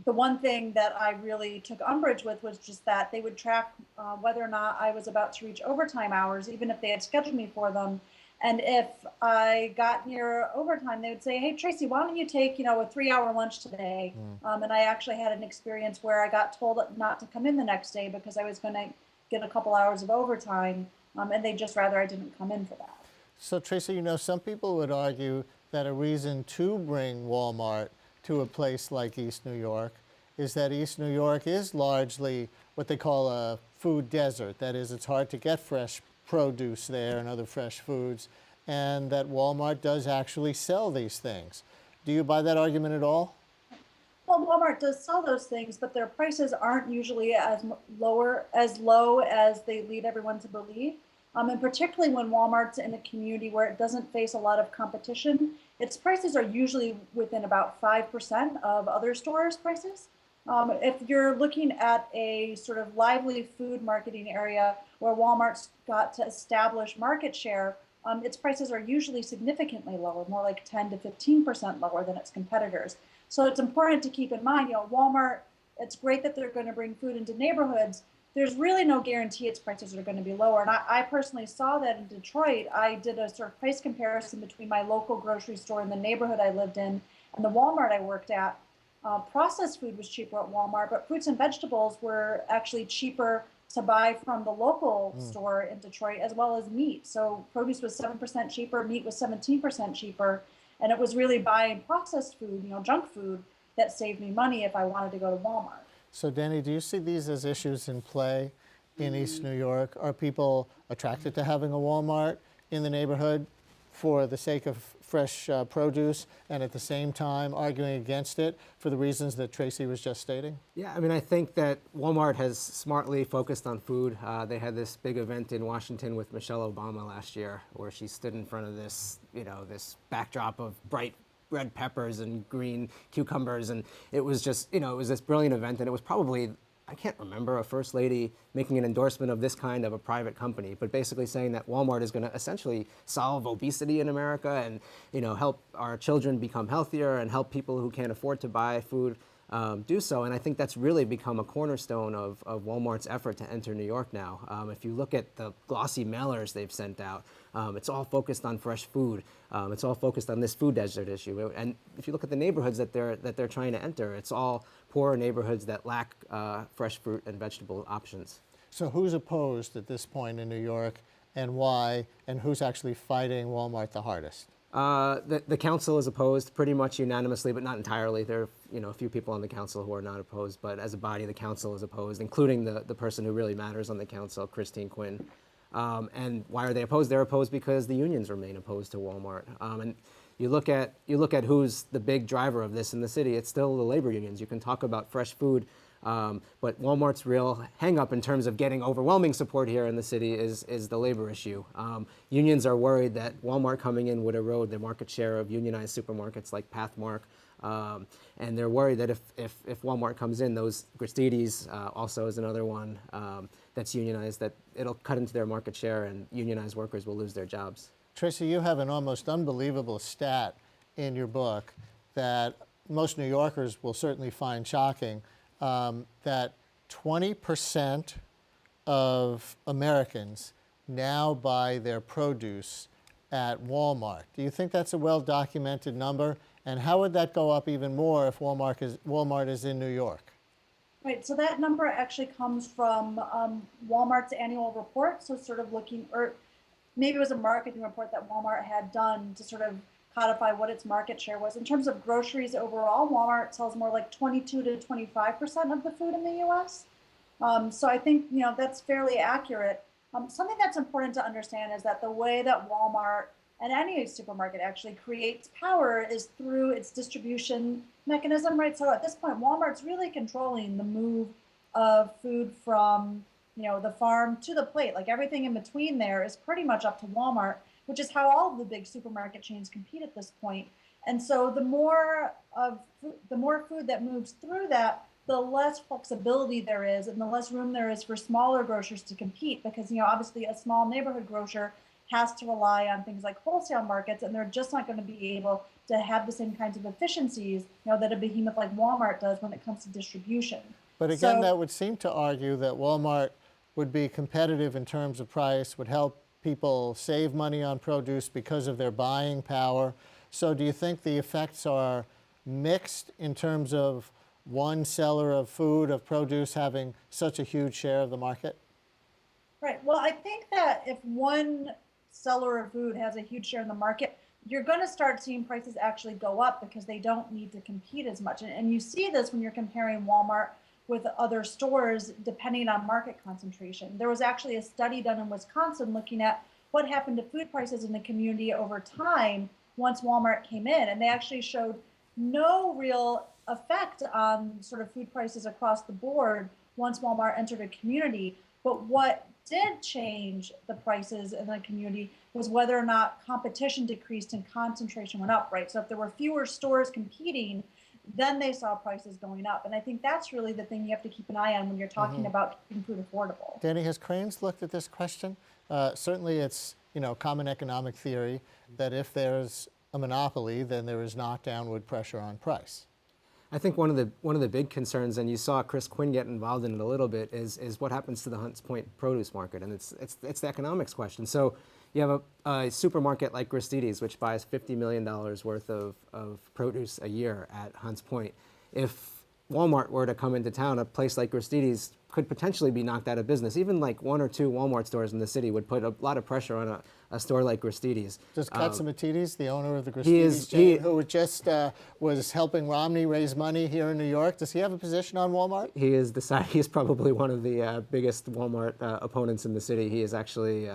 The one thing that I really took umbrage with was just that they would track whether or not I was about to reach overtime hours, even if they had scheduled me for them. And if I got near overtime, they would say, hey, Tracie, why don't you take, a 3-hour lunch today? And I actually had an experience where I got told not to come in the next day because I was going to get a couple hours of overtime, and they'd just rather I didn't come in for that. So Tracie, some people would argue that a reason to bring Walmart to a place like East New York is that East New York is largely what they call a food desert. That is, it's hard to get fresh produce there and other fresh foods, and that Walmart does actually sell these things. Do you buy that argument at all? Well, Walmart does sell those things, but their prices aren't usually as low as they lead everyone to believe. And particularly when Walmart's in a community where it doesn't face a lot of competition, its prices are usually within about 5% of other stores' prices. If you're looking at a sort of lively food marketing area where Walmart's got to establish market share, its prices are usually significantly lower, more like 10 to 15% lower than its competitors. So it's important to keep in mind, Walmart, it's great that they're going to bring food into neighborhoods. There's really no guarantee its prices are going to be lower. And I personally saw that in Detroit. I did a sort of price comparison between my local grocery store in the neighborhood I lived in and the Walmart I worked at. Processed food was cheaper at Walmart, but fruits and vegetables were actually cheaper to buy from the local store in Detroit, as well as meat. So produce was 7% cheaper, meat was 17% cheaper. And it was really buying processed food, junk food, that saved me money if I wanted to go to Walmart. So Danny, do you see these as issues in play in East New York? Are people attracted to having a Walmart in the neighborhood for the sake of fresh produce and at the same time arguing against it for the reasons that Tracie was just stating? Yeah, I think that Walmart has smartly focused on food. They had this big event in Washington with Michelle Obama last year where she stood in front of this, this backdrop of bright red peppers and green cucumbers, and it was just, it was this brilliant event, and it was probably, I can't remember, a first lady making an endorsement of this kind of a private company, but basically saying that Walmart is going to essentially solve obesity in America and, help our children become healthier and help people who can't afford to buy food do so. And I think that's really become a cornerstone of Walmart's effort to enter New York now. If you look at the glossy mailers they've sent out, it's all focused on fresh food. It's all focused on this food desert issue. And if you look at the neighborhoods that they're trying to enter, it's all poorer neighborhoods that lack fresh fruit and vegetable options. So who's opposed at this point in New York, and why, and who's actually fighting Walmart the hardest? The council is opposed pretty much unanimously, but not entirely. There are a few people on the council who are not opposed, but as a body, the council is opposed, including the person who really matters on the council, Christine Quinn. And why are they opposed? They're opposed because the unions remain opposed to Walmart. And you look at who's the big driver of this in the city. It's still the labor unions. You can talk about fresh food, but Walmart's real hang-up in terms of getting overwhelming support here in the city is the labor issue. Unions are worried that Walmart coming in would erode the market share of unionized supermarkets like Pathmark. And they're worried that if Walmart comes in, those Gristedes also is another one that's unionized, that it'll cut into their market share and unionized workers will lose their jobs. Tracie, you have an almost unbelievable stat in your book that most New Yorkers will certainly find shocking, that 20% of Americans now buy their produce at Walmart. Do you think that's a well-documented number? And how would that go up even more if Walmart is in New York? Right, so that number actually comes from Walmart's annual report. So sort of looking, or maybe it was a marketing report that Walmart had done to sort of codify what its market share was. In terms of groceries overall, Walmart sells more like 22 to 25% of the food in the US. So I think, that's fairly accurate. Something that's important to understand is that the way that Walmart and any supermarket actually creates power is through its distribution mechanism, right? So at this point, Walmart's really controlling the move of food from, the farm to the plate. Like everything in between there is pretty much up to Walmart, which is how all of the big supermarket chains compete at this point. And so the more food that moves through that, the less flexibility there is and the less room there is for smaller grocers to compete, because, obviously a small neighborhood grocer has to rely on things like wholesale markets, and they're just not going to be able to have the same kinds of efficiencies, that a behemoth like Walmart does when it comes to distribution. But again, that would seem to argue that Walmart would be competitive in terms of price, would help people save money on produce because of their buying power. So do you think the effects are mixed in terms of one seller of food, of produce, having such a huge share of the market? Right. Well, I think that if one seller of food has a huge share in the market, you're going to start seeing prices actually go up because they don't need to compete as much. And you see this when you're comparing Walmart with other stores, depending on market concentration. There was actually a study done in Wisconsin looking at what happened to food prices in the community over time once Walmart came in. And they actually showed no real effect on sort of food prices across the board once Walmart entered a community. But what did change the prices in the community was whether or not competition decreased and concentration went up, right? So if there were fewer stores competing, then they saw prices going up. And I think that's really the thing you have to keep an eye on when you're talking about keeping food affordable. Danny, has Cranes looked at this question? Certainly it's, common economic theory that if there's a monopoly, then there is not downward pressure on price. I think one of the big concerns, and you saw Chris Quinn get involved in it a little bit, is what happens to the Hunts Point produce market, and it's the economics question. So you have a supermarket like Gristedes, which buys $50 million worth of produce a year at Hunts Point. If Walmart were to come into town, a place like Gristedes could potentially be knocked out of business. Even like one or two Walmart stores in the city would put a lot of pressure on a store like Gristedes. Does Katsimatidis, the owner of the Gristedes chain, who just was helping Romney raise money here in New York, does he have a position on Walmart? He is probably one of the biggest Walmart opponents in the city. He is actually,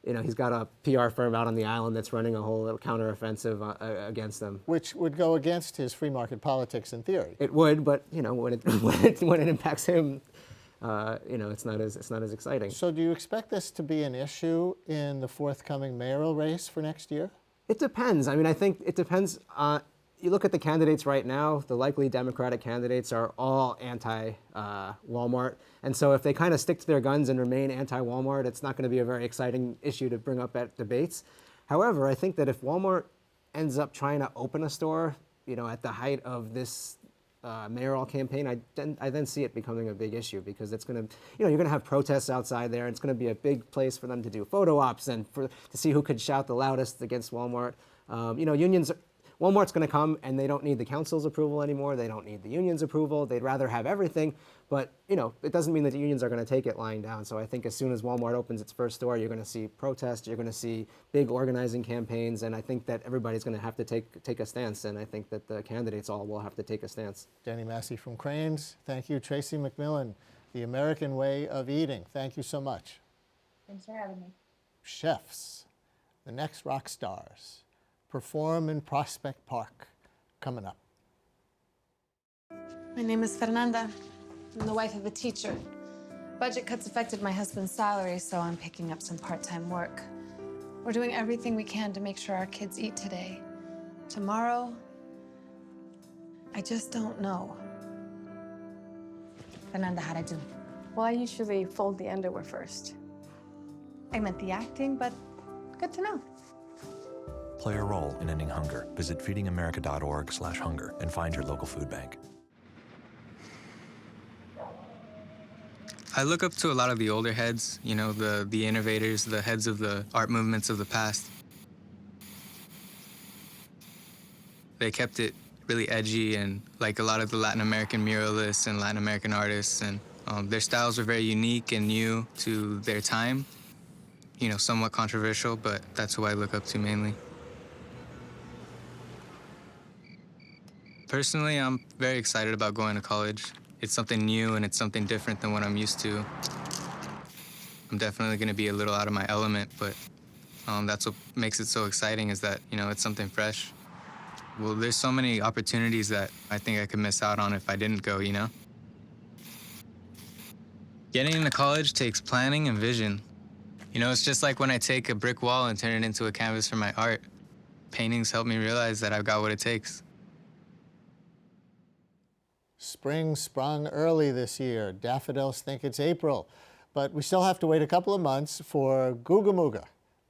he's got a PR firm out on the island that's running a whole little counteroffensive against them. Which would go against his free market politics in theory. It would, but when it impacts him, it's not as exciting. So do you expect this to be an issue in the forthcoming mayoral race for next year? It depends. I think it depends. You look at the candidates right now, the likely Democratic candidates are all anti-Walmart. And so if they kind of stick to their guns and remain anti-Walmart, it's not going to be a very exciting issue to bring up at debates. However, I think that if Walmart ends up trying to open a store, at the height of this mayoral campaign, I then see it becoming a big issue, because it's going to, you're going to have protests outside there. It's going to be a big place for them to do photo ops and to see who could shout the loudest against Walmart. Walmart's going to come, and they don't need the council's approval anymore. They don't need the union's approval. They'd rather have everything. But, it doesn't mean that the unions are going to take it lying down. So I think as soon as Walmart opens its first store, you're going to see protests. You're going to see big organizing campaigns. And I think that everybody's going to have to take a stance. And I think that the candidates all will have to take a stance. Danny Massey from Cranes. Thank you. Tracie McMillan, The American Way of Eating. Thank you so much. Thanks for having me. Chefs, the next rock stars, perform in Prospect Park, coming up. My name is Fernanda. I'm the wife of a teacher. Budget cuts affected my husband's salary, so I'm picking up some part-time work. We're doing everything we can to make sure our kids eat today. Tomorrow, I just don't know. Fernanda, how'd I do? Well, I usually fold the underwear first. I meant the acting, but good to know. Play a role in ending hunger. Visit feedingamerica.org/hunger and find your local food bank. I look up to a lot of the older heads, the innovators, the heads of the art movements of the past. They kept it really edgy, and like a lot of the Latin American muralists and Latin American artists, and their styles were very unique and new to their time. Somewhat controversial, but that's who I look up to mainly. Personally, I'm very excited about going to college. It's something new and it's something different than what I'm used to. I'm definitely going to be a little out of my element, but that's what makes it so exciting is that, you know, it's something fresh. Well, there's so many opportunities that I think I could miss out on if I didn't go, you know? Getting into college takes planning and vision. You know, it's just like when I take a brick wall and turn it into a canvas for my art. Paintings help me realize that I've got what it takes. Spring sprung early this year. Daffodils think it's April, but we still have to wait a couple of months for GoogaMooga.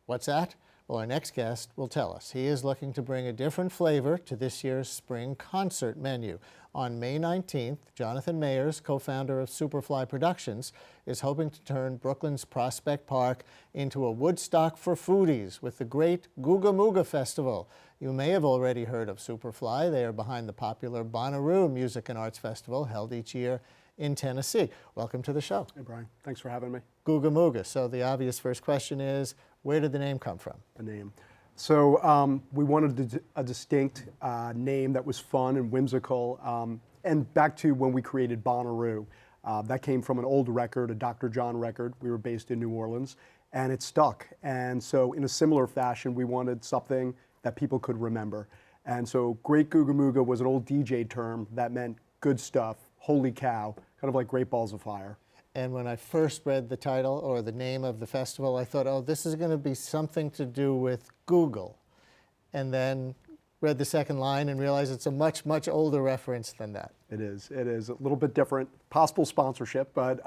What's that? Well, our next guest will tell us. He is looking to bring a different flavor to this year's spring concert menu. On May 19th, Jonathan Mayers, co-founder of Superfly Productions, is hoping to turn Brooklyn's Prospect Park into a Woodstock for foodies with the Great GoogaMooga Festival. You may have already heard of Superfly. They are behind the popular Bonnaroo Music and Arts Festival held each year in Tennessee. Welcome to the show. Hey, Brian. Thanks for having me. GoogaMooga. So the obvious first question is, where did the name come from? A name. So we wanted a distinct name that was fun and whimsical. And back to when we created Bonnaroo, that came from an old record, a Dr. John record. We were based in New Orleans, and it stuck. And so in a similar fashion, we wanted something that people could remember. And so Great GoogaMooga was an old DJ term that meant good stuff, holy cow, kind of like Great Balls of Fire. And when I first read the title or the name of the festival, I thought, oh, this is going to be something to do with Google. And then read the second line and realized it's a much, much older reference than that. It is. It is a little bit different, possible sponsorship, but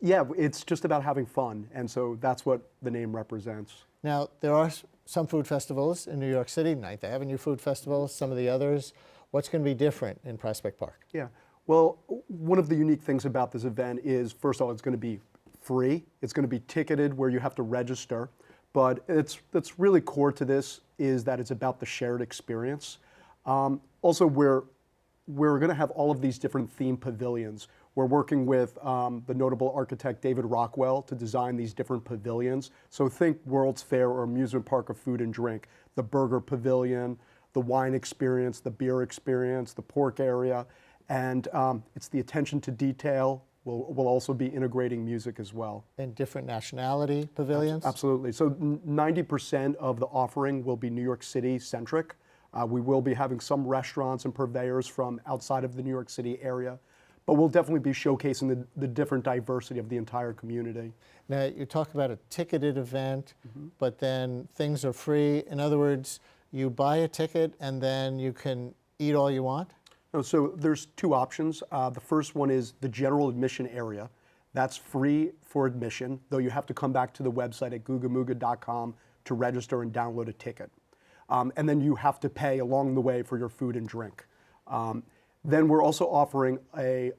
yeah, it's just about having fun. And so that's what the name represents. Now, there are some food festivals in New York City, Ninth Avenue Food Festival, some of the others. What's going to be different in Prospect Park? Yeah. Well, one of the unique things about this event is, first of all, it's going to be free. It's going to be ticketed where you have to register. But that's really core to this is that it's about the shared experience. Also, we're going to have all of these different theme pavilions. We're working with the notable architect David Rockwell to design these different pavilions. So think World's Fair or amusement park of food and drink, the burger pavilion, the wine experience, the beer experience, the pork area. And it's the attention to detail. We'll also be integrating music as well. And different nationality pavilions? Absolutely. So 90% of the offering will be New York City centric. We will be having some restaurants and purveyors from outside of the New York City area. But we'll definitely be showcasing the different diversity of the entire community. Now, you talk about a ticketed event, but then things are free. In other words, you buy a ticket and then you can eat all you want? No, so there's two options. The first one is the general admission area. That's free for admission, though you have to come back to the website at googamooga.com to register and download a ticket. And then you have to pay along the way for your food and drink. Then we're also offering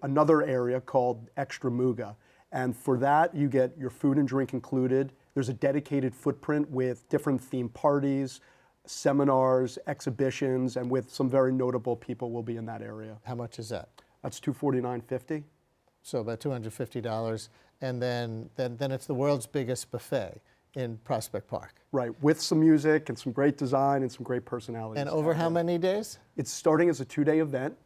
another area called Extra Mooga. And for that, you get your food and drink included. There's a dedicated footprint with different theme parties, seminars, exhibitions, and with some very notable people will be in that area. How much is that? That's $249.50. So about $250. And then it's the world's biggest buffet in Prospect Park. Right, with some music and some great design and some great personalities. And over how many days? It's starting as a 2-day event,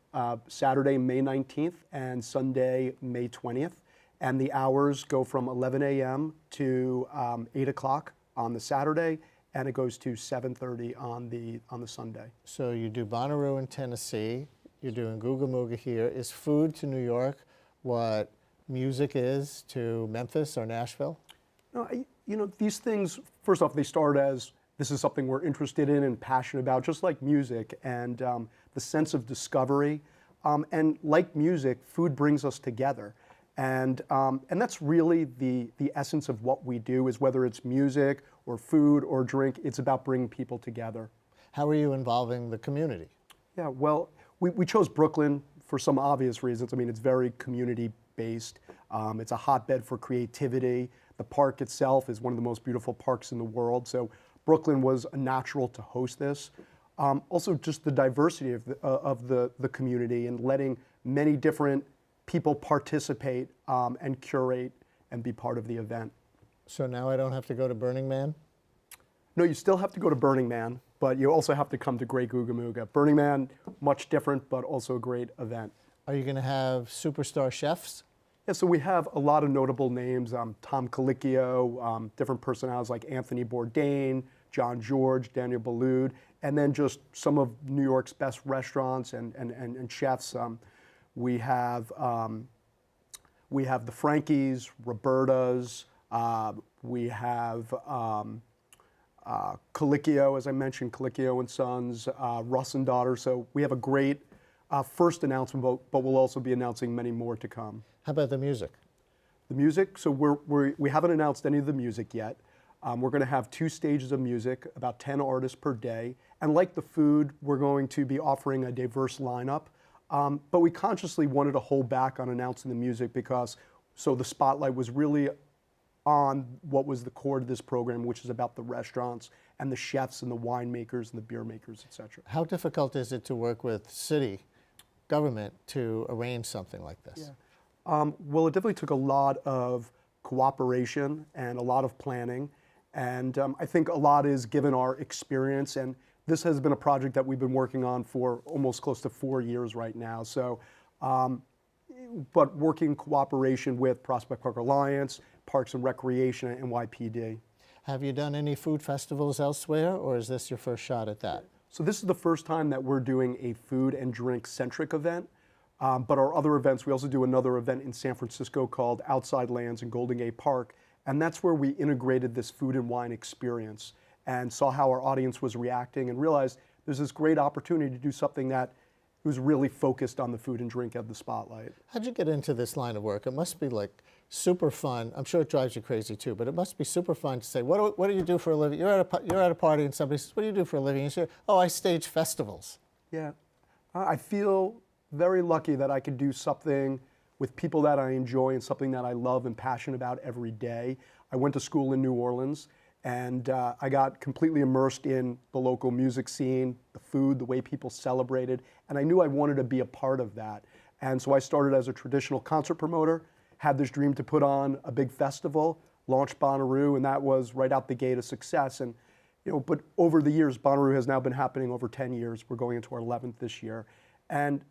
Saturday, May 19th and Sunday, May 20th. And the hours go from 11 a.m. to 8 o'clock on the Saturday, and it goes to 7:30 on the Sunday. So you do Bonnaroo in Tennessee, you're doing GoogaMooga here. Is food to New York what music is to Memphis or Nashville? No, you know, these things, first off, they start as this is something we're interested in and passionate about, just like music, and the sense of discovery. And like music, food brings us together. And that's really the essence of what we do, is whether it's music or food or drink, it's about bringing people together. How are you involving the community? Yeah, well, we chose Brooklyn for some obvious reasons. I mean, it's very community-based. It's a hotbed for creativity. The park itself is one of the most beautiful parks in the world, so Brooklyn was a natural to host this. Also, just the diversity of the community and letting many different people participate and curate and be part of the event. So now I don't have to go to Burning Man? No, you still have to go to Burning Man. but you also have to come to Great GoogaMooga. Burning Man, much different, but also a great event. Are you going to have superstar chefs? Yeah, so we have a lot of notable names, Tom Colicchio, different personalities like Anthony Bourdain, John George, Daniel Boulud, and then just some of New York's best restaurants and chefs. We have the Frankies, Roberta's, we have Colicchio, as I mentioned, Colicchio and Sons, Russ and Daughter. So we have a great first announcement, but we'll also be announcing many more to come. How about the music? The music, so we haven't announced any of the music yet. We're going to have 2 stages of music, about 10 artists per day. And like the food, we're going to be offering a diverse lineup. But we consciously wanted to hold back on announcing the music so the spotlight was really on what was the core to this program, which is about the restaurants and the chefs and the winemakers and the beer makers, et cetera. How difficult is it to work with city government to arrange something like this? Yeah. Well, it definitely took a lot of cooperation and a lot of planning. And I think a lot is given our experience. And this has been a project that we've been working on for almost close to 4 years right now. So, but working in cooperation with Prospect Park Alliance, Parks and Recreation, and NYPD. Have you done any food festivals elsewhere, or is this your first shot at that? So this is the first time that we're doing a food and drink-centric event. But our other events, we also do another event in San Francisco called Outside Lands in Golden Gate Park. And that's where we integrated this food and wine experience and saw how our audience was reacting and realized there's this great opportunity to do something that was really focused on the food and drink at the spotlight. How'd you get into this line of work? It must be like super fun. I'm sure it drives you crazy too, but it must be super fun to say, what do you do for a living? You're at a party and somebody says, what do you do for a living? You say, oh, I stage festivals. Yeah, I feel very lucky that I could do something with people that I enjoy and something that I love and passionate about every day. I went to school in New Orleans, and I got completely immersed in the local music scene, the food, the way people celebrated, and I knew I wanted to be a part of that. And so I started as a traditional concert promoter, had this dream to put on a big festival, launched Bonnaroo, and that was right out the gate a success. And but over the years, Bonnaroo has now been happening over 10 years. We're going into our 11th this year. And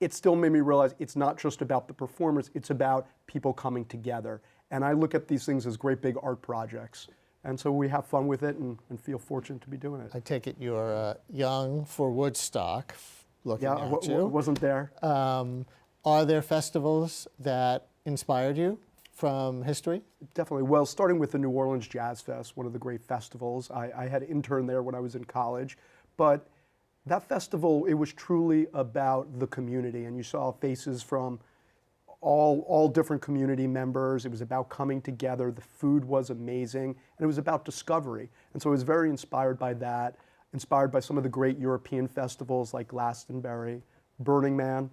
it still made me realize it's not just about the performers, it's about people coming together. And I look at these things as great big art projects. And so we have fun with it and feel fortunate to be doing it. I take it you're young for Woodstock, looking at you. Wasn't there. Are there festivals that inspired you from history? Definitely. Well, starting with the New Orleans Jazz Fest, one of the great festivals. I had interned there when I was in college. But that festival, it was truly about the community, and you saw faces from all different community members. It was about coming together. The food was amazing, and it was about discovery. And so I was very inspired by that, inspired by some of the great European festivals like Glastonbury, Burning Man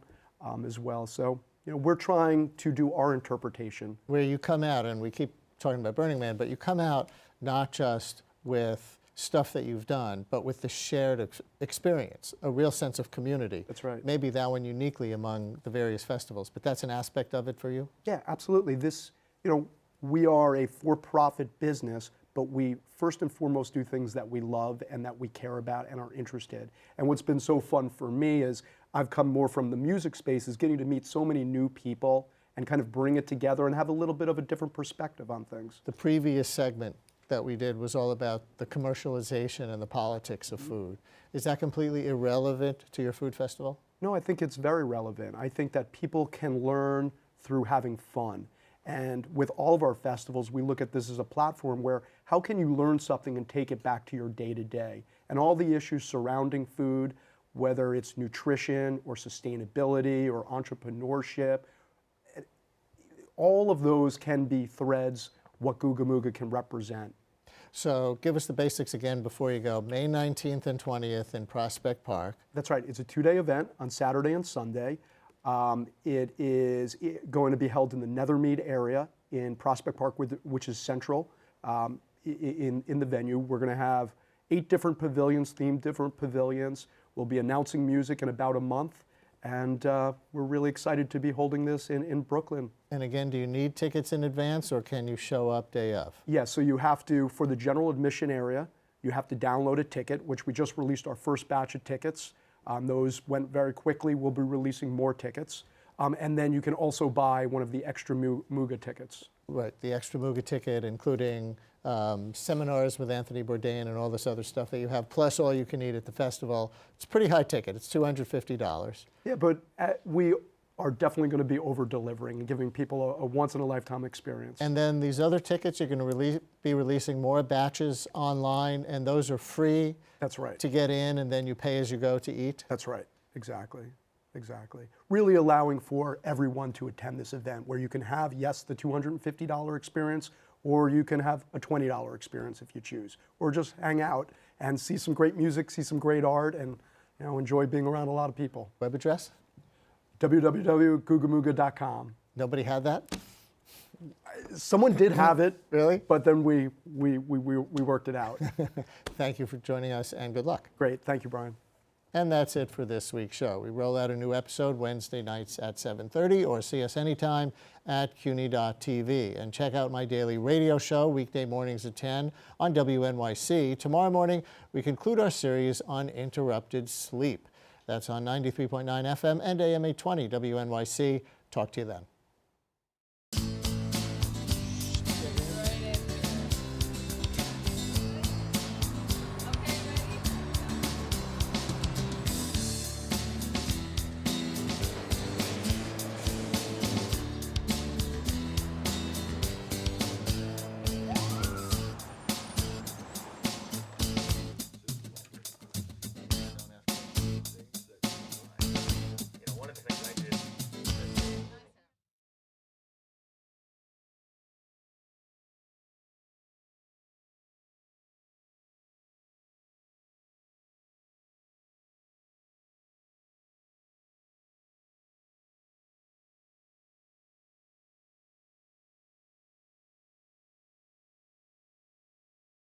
as well. So we're trying to do our interpretation. Where you come out, and we keep talking about Burning Man, but you come out not just with stuff that you've done, but with the shared experience, a real sense of community. That's right. Maybe that one uniquely among the various festivals, but that's an aspect of it for you? Yeah, absolutely. This, we are a for-profit business, but we first and foremost do things that we love and that we care about and are interested. And what's been so fun for me is I've come more from the music space, is getting to meet so many new people and kind of bring it together and have a little bit of a different perspective on things. The previous segment that we did was all about the commercialization and the politics of food. Is that completely irrelevant to your food festival? No, I think it's very relevant. I think that people can learn through having fun. And with all of our festivals, we look at this as a platform where how can you learn something and take it back to your day-to-day? And all the issues surrounding food, whether it's nutrition or sustainability or entrepreneurship, all of those can be threads what GoogaMooga can represent. So give us the basics again before you go. May 19th and 20th in Prospect Park. That's right. It's a 2-day event on Saturday and Sunday. It is going to be held in the Nethermead area in Prospect Park, which is central in the venue. We're going to have 8 different pavilions, themed different pavilions. We'll be announcing music in about a month. And we're really excited to be holding this in Brooklyn. And again, do you need tickets in advance or can you show up day of? Yeah, so you have to, for the general admission area, You have to download a ticket, which we just released our first batch of tickets. Those went very quickly. We'll be releasing more tickets. And then you can also buy one of the extra Mooga tickets. Right, the extra Mooga ticket, including seminars with Anthony Bourdain and all this other stuff that you have, plus all you can eat at the festival. It's a pretty high ticket. It's $250. Yeah, but we are definitely going to be over-delivering and giving people a once-in-a-lifetime experience. And then these other tickets, you're going to be releasing more batches online, and those are free. That's right. To get in, and then you pay as you go to eat. That's right. Exactly. Exactly. Really allowing for everyone to attend this event where you can have, yes, the $250 experience, or you can have a $20 experience if you choose, or just hang out and see some great music, see some great art, and enjoy being around a lot of people. Web address? www.googamooga.com. Nobody had that? Someone did have it. Really? But then we worked it out. Thank you for joining us, and good luck. Great. Thank you, Brian. And that's it for this week's show. We roll out a new episode Wednesday nights at 7:30, or see us anytime at CUNY.TV. And check out my daily radio show weekday mornings at 10 on WNYC. Tomorrow morning, we conclude our series on interrupted sleep. That's on 93.9 FM and AM 820 WNYC. Talk to you then.